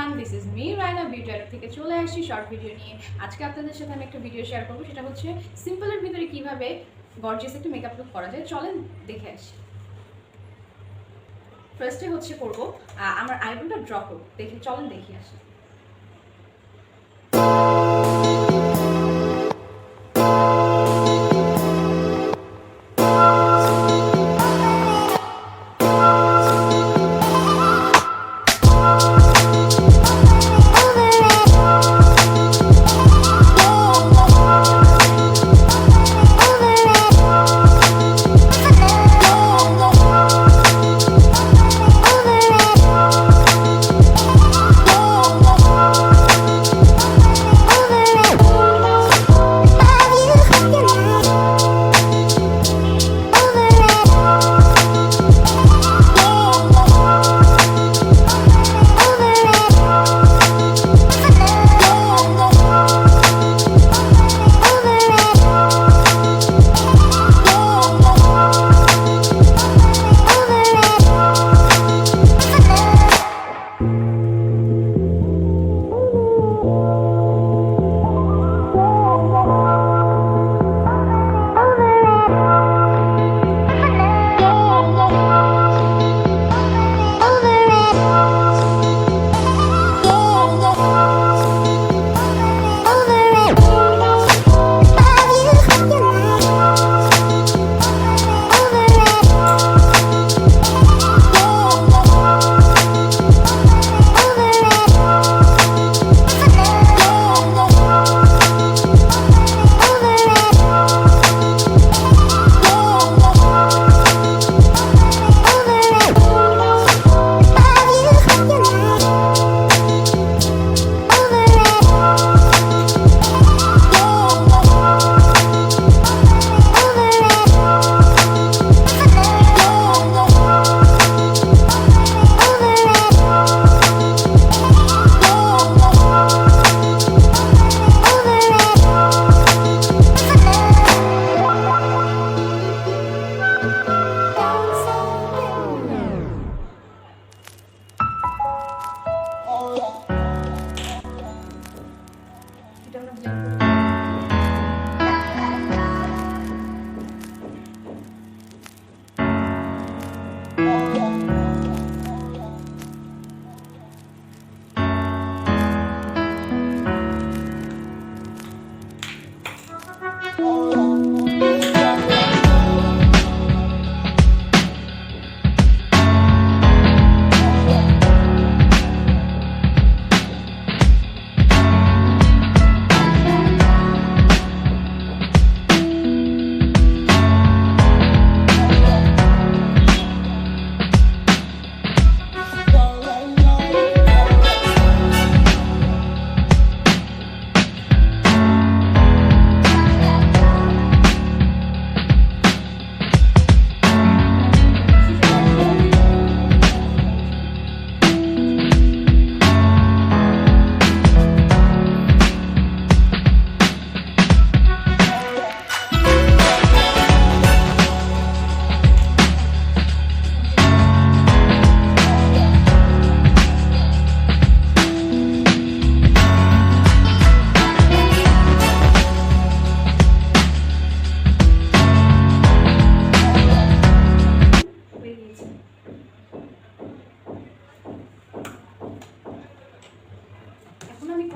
Everyone, this is me Raina beauty art থেকে চলে আসছি শর্ট ভিডিও নিয়ে। আজকে আপনাদের সাথে আমি একটা ভিডিও শেয়ার করবো, সেটা হচ্ছে সিম্পলের ভিতরে কিভাবে গর্জিয়াস একটা মেকআপ লুক করা যায়। চলেন দেখে আসি। ফার্স্টে হচ্ছে করবো আমার আইব্রোটা ড্র করবো, চলেন দেখে আসি।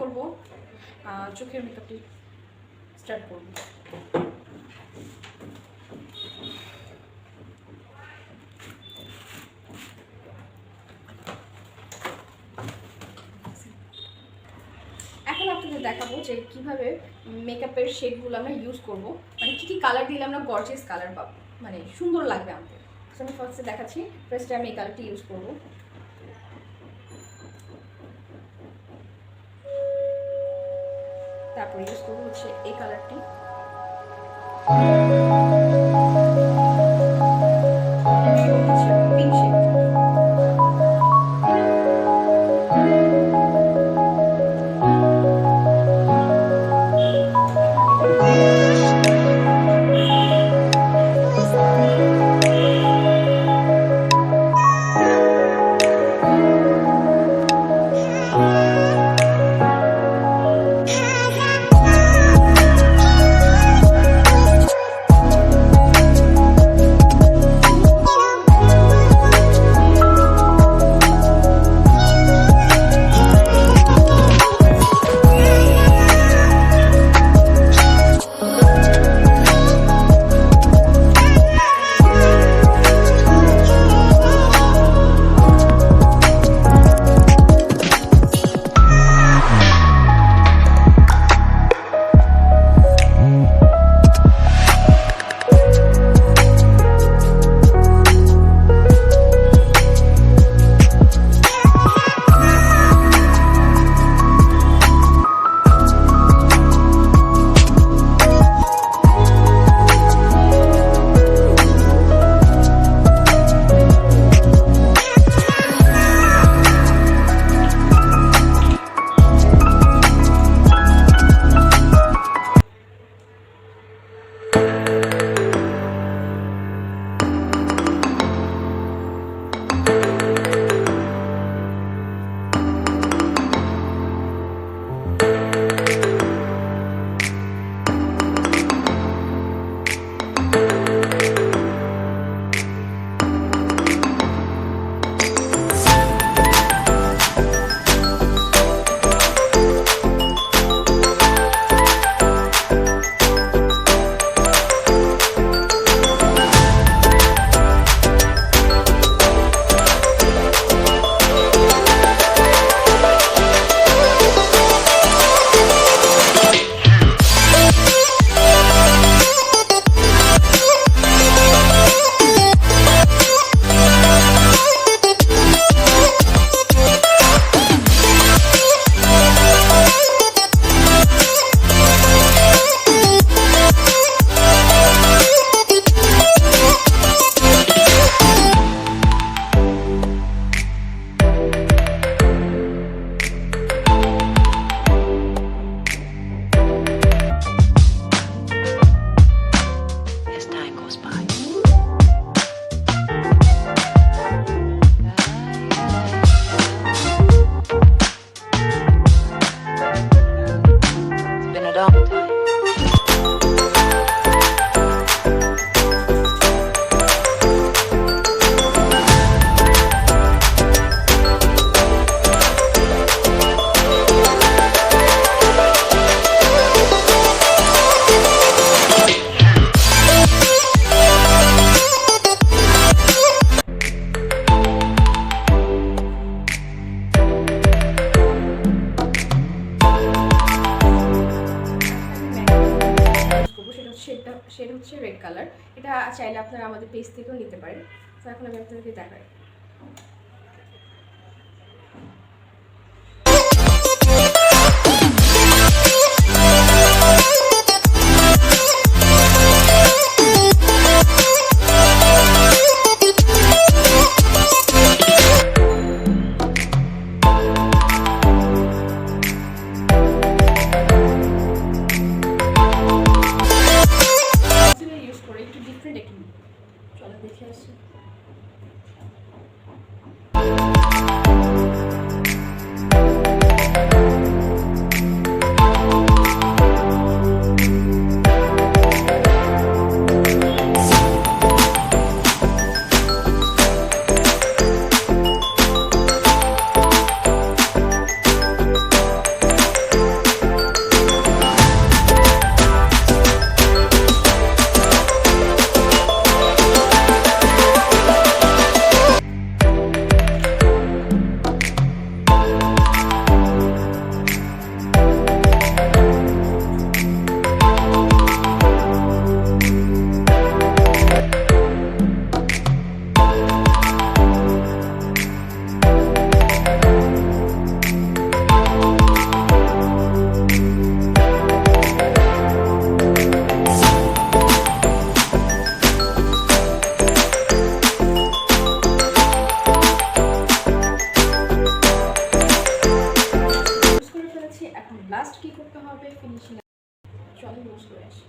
করব চোখের মেকআপটি স্টার্ট করব। এখন আপনাদের দেখাবো যে কিভাবে মেকআপের শেডগুলো আমরা ইউজ করব, মানে কি কি কালার দিলে আমরা গর্জিয়াস কালার পাবো, মানে সুন্দর লাগবে আমাদের। আমি ফার্স্টে দেখাচ্ছি। ফার্স্টে আমি এই কালারটি ইউজ করব। তারপর ইউজ করবো হচ্ছে এই কালারটি। Pink shade. শেড হচ্ছে রেড কালার। এটা চাইলে আপনারা আমাদের পেজ থেকেও নিতে পারেন। তো এখন আমি আপনাদেরকে দেখাই। দেখে আসি। লাস্ট কি করতে হবে ফিনিশিং। চলো ইউজ করে আসি।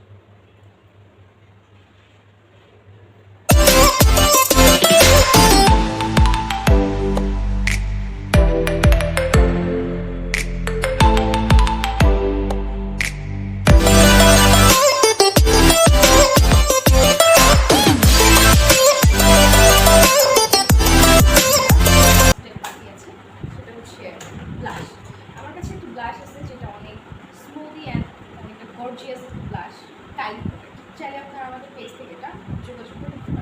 হচ্ছে ব্লাশ। আমার কাছে একটু ব্লাশ আছে যেটা অনেক স্মুদি অ্যান্ড অনেকটা গর্জিয়াস ব্লাশ, কাইলি। চাইলে আপনারা আমাদের পেজ থেকে এটা যোগাযোগ করে নিতে পারেন।